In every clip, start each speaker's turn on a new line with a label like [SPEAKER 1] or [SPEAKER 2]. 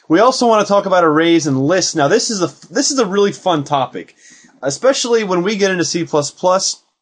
[SPEAKER 1] We also want to talk about arrays and lists. Now, this is a really fun topic, especially when we get into C++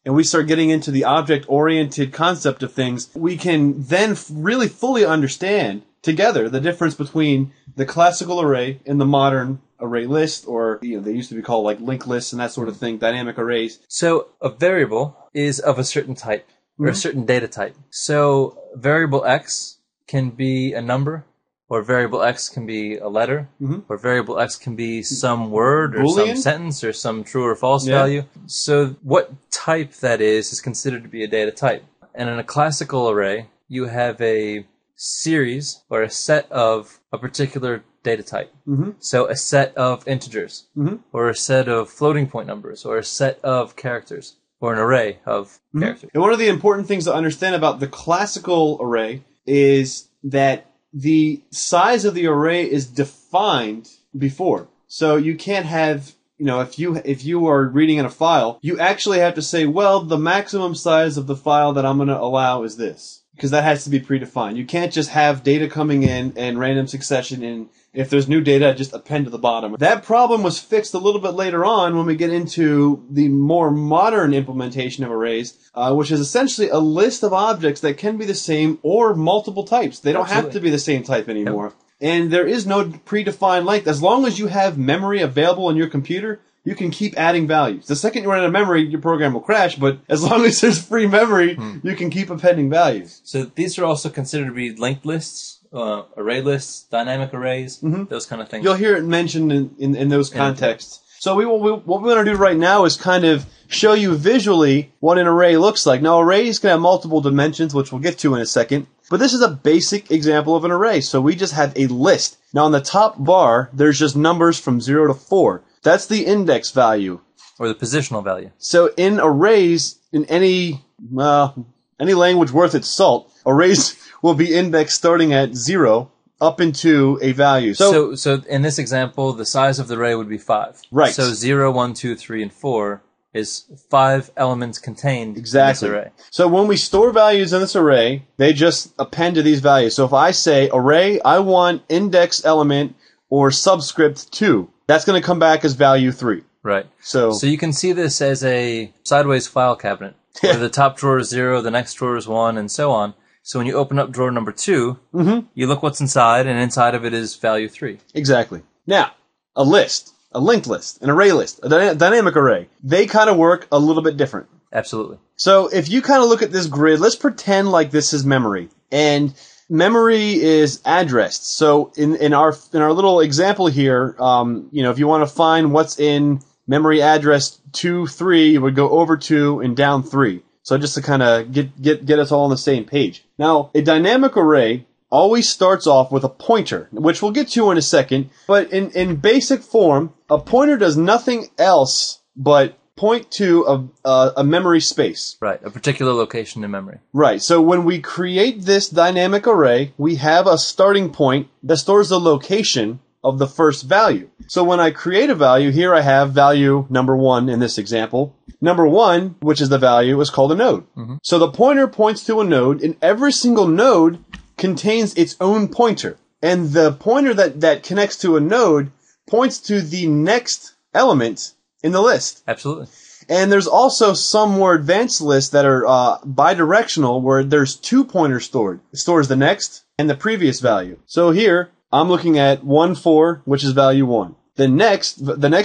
[SPEAKER 1] and we start getting into the object-oriented concept of things. We can then really fully understand together the difference between the classical array and the modern array list, or they used to be called like linked lists and that sort of thing, dynamic arrays.
[SPEAKER 2] So a variable is of a certain type, or a certain data type. So variable x can be a number, or variable x can be a letter, or variable x can be some word, or
[SPEAKER 1] Boolean?
[SPEAKER 2] some sentence, or some true or false value. So what type that is considered to be a data type. And in a classical array, you have a series or a set of a particular data type. So a set of integers, or a set of floating point numbers, or a set of characters, or an array of characters.
[SPEAKER 1] And one of the important things to understand about the classical array is that the size of the array is defined before. So you can't have, if you are reading in a file, you actually have to say, well, the maximum size of the file that I'm going to allow is this. Because that has to be predefined. You can't just have data coming in random succession, and if there's new data, just append to the bottom. That problem was fixed a little bit later on when we get into the more modern implementation of arrays, which is essentially a list of objects that can be the same or multiple types. They don't have to be the same type anymore. Yep. And there is no predefined length. As long as you have memory available in your computer, you can keep adding values. The second you run out of memory, your program will crash, but as long as there's free memory, you can keep appending values.
[SPEAKER 2] So these are also considered to be linked lists, array lists, dynamic arrays, those kind of things.
[SPEAKER 1] You'll hear it mentioned in those contexts. So what we want to do right now is kind of show you visually what an array looks like. Now, arrays can have multiple dimensions, which we'll get to in a second, but this is a basic example of an array. So we just have a list. Now, on the top bar, there's just numbers from 0 to 4. That's the index value.
[SPEAKER 2] Or the positional value.
[SPEAKER 1] So in arrays, in any language worth its salt, arrays will be indexed starting at 0 up into a value.
[SPEAKER 2] So in this example, the size of the array would be 5.
[SPEAKER 1] Right.
[SPEAKER 2] So 0, 1, 2, 3, and 4 is 5 elements contained in this array.
[SPEAKER 1] So when we store values in this array, they just append to these values. So if I say, array, I want index element or subscript 2, that's going to come back as value 3.
[SPEAKER 2] Right.
[SPEAKER 1] So
[SPEAKER 2] you can see this as a sideways file cabinet, where the top drawer is 0, the next drawer is 1, and so on. So when you open up drawer number 2, you look what's inside, and inside of it is value 3.
[SPEAKER 1] Exactly. Now, a list, a linked list, an array list, a dynamic array, they kind of work a little bit different.
[SPEAKER 2] Absolutely.
[SPEAKER 1] So if you kind of look at this grid, let's pretend like this is memory. And memory is addressed. So in our little example here, if you want to find what's in memory address 2, 3, you would go over 2 and down 3. So just to kind of get us all on the same page. Now, a dynamic array always starts off with a pointer, which we'll get to in a second. But in basic form, a pointer does nothing else but point to a memory space.
[SPEAKER 2] Right, a particular location in memory.
[SPEAKER 1] Right, so when we create this dynamic array, we have a starting point that stores the location of the first value. So when I create a value, here I have value number 1 in this example. Number 1, which is the value, is called a node. So the pointer points to a node, and every single node contains its own pointer. And the pointer that connects to a node points to the next element in the list.
[SPEAKER 2] Absolutely.
[SPEAKER 1] And there's also some more advanced lists that are bidirectional, where there's 2 pointers stored. It stores the next and the previous value. So here, I'm looking at 1, 4, which is value 1. The next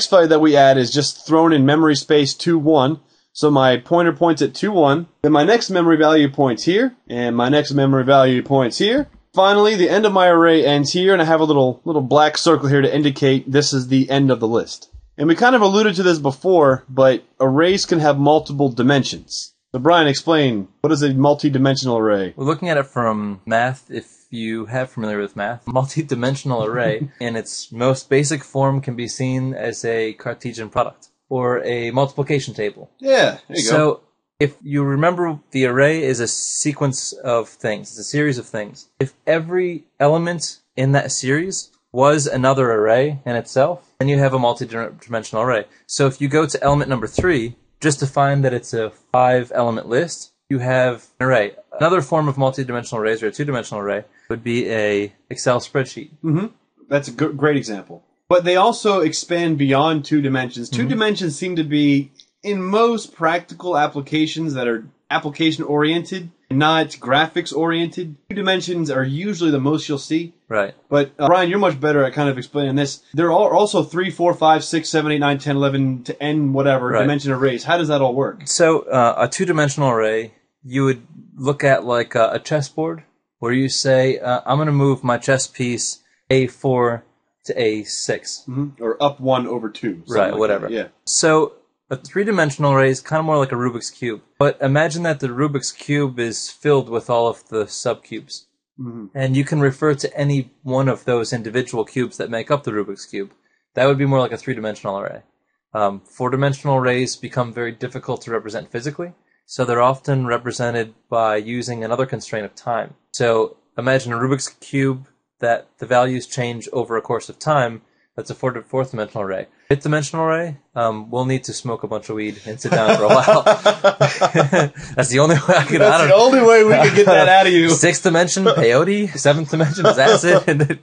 [SPEAKER 1] value that we add is just thrown in memory space 2, 1. So my pointer points at 2, 1. Then my next memory value points here, and my next memory value points here. Finally, the end of my array ends here, and I have a little black circle here to indicate this is the end of the list. And we kind of alluded to this before, but arrays can have multiple dimensions. So Brian, explain, what is a multi-dimensional array?
[SPEAKER 2] We're looking at it from math. If you have familiar with math, multi-dimensional array in its most basic form can be seen as a Cartesian product or a multiplication table.
[SPEAKER 1] Yeah, there you go.
[SPEAKER 2] So if you remember, the array is a sequence of things. It's a series of things. If every element in that series was another array in itself, then you have a multi-dimensional array. So if you go to element number 3, just to find that it's a 5-element list, you have an array. Another form of multi-dimensional arrays, or a 2-dimensional array, would be a Excel spreadsheet.
[SPEAKER 1] That's a great example. But they also expand beyond 2 dimensions. 2 dimensions seem to be, in most practical applications that are application-oriented, not graphics-oriented, 2 dimensions are usually the most you'll see.
[SPEAKER 2] Right.
[SPEAKER 1] But, Brian, you're much better at kind of explaining this. There are also 3, 4, 5, 6, 7, 8, 9, 10, 11, to n whatever dimension arrays. How does that all work?
[SPEAKER 2] So, a 2-dimensional array, you would look at like a chessboard, where you say, I'm going to move my chess piece A4 to A6.
[SPEAKER 1] Or up 1 over 2.
[SPEAKER 2] Right,
[SPEAKER 1] like
[SPEAKER 2] whatever.
[SPEAKER 1] That. Yeah.
[SPEAKER 2] So a 3-dimensional array is kind of more like a Rubik's Cube. But imagine that the Rubik's Cube is filled with all of the subcubes. And you can refer to any one of those individual cubes that make up the Rubik's Cube. That would be more like a 3-dimensional array. 4-dimensional arrays become very difficult to represent physically. So they're often represented by using another constraint of time. So imagine a Rubik's Cube that the values change over a course of time. That's a 4th-dimensional array. 5th-dimensional array, we'll need to smoke a bunch of weed and sit down for a while. That's the only way I could.
[SPEAKER 1] That's the only way we could get that out of you.
[SPEAKER 2] 6th dimension, peyote. 7th dimension is acid.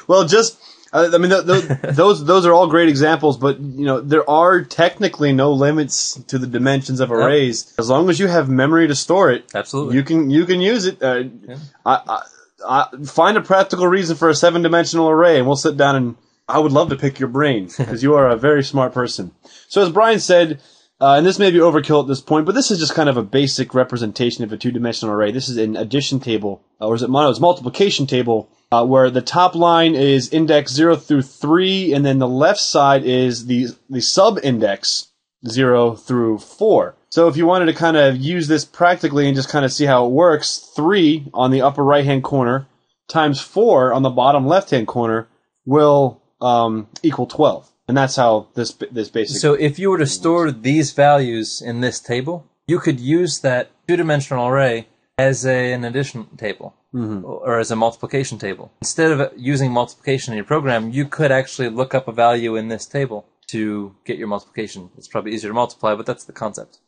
[SPEAKER 1] Well, just I mean, those are all great examples, but there are technically no limits to the dimensions of arrays. As long as you have memory to store it,
[SPEAKER 2] absolutely,
[SPEAKER 1] you can use it. I find a practical reason for a 7-dimensional array, and we'll sit down and I would love to pick your brain because you are a very smart person. So as Brian said, and this may be overkill at this point, but this is just kind of a basic representation of a 2-dimensional array. This is an addition table, or is it it's multiplication table, where the top line is index 0 through 3, and then the left side is the sub-index 0 through 4. So if you wanted to kind of use this practically and just kind of see how it works, 3 on the upper right-hand corner times 4 on the bottom left-hand corner will equal 12. And that's how this basically...
[SPEAKER 2] So if you were to store these values in this table, you could use that 2-dimensional array as an addition table. Or as a multiplication table. Instead of using multiplication in your program, you could actually look up a value in this table to get your multiplication. It's probably easier to multiply, but that's the concept.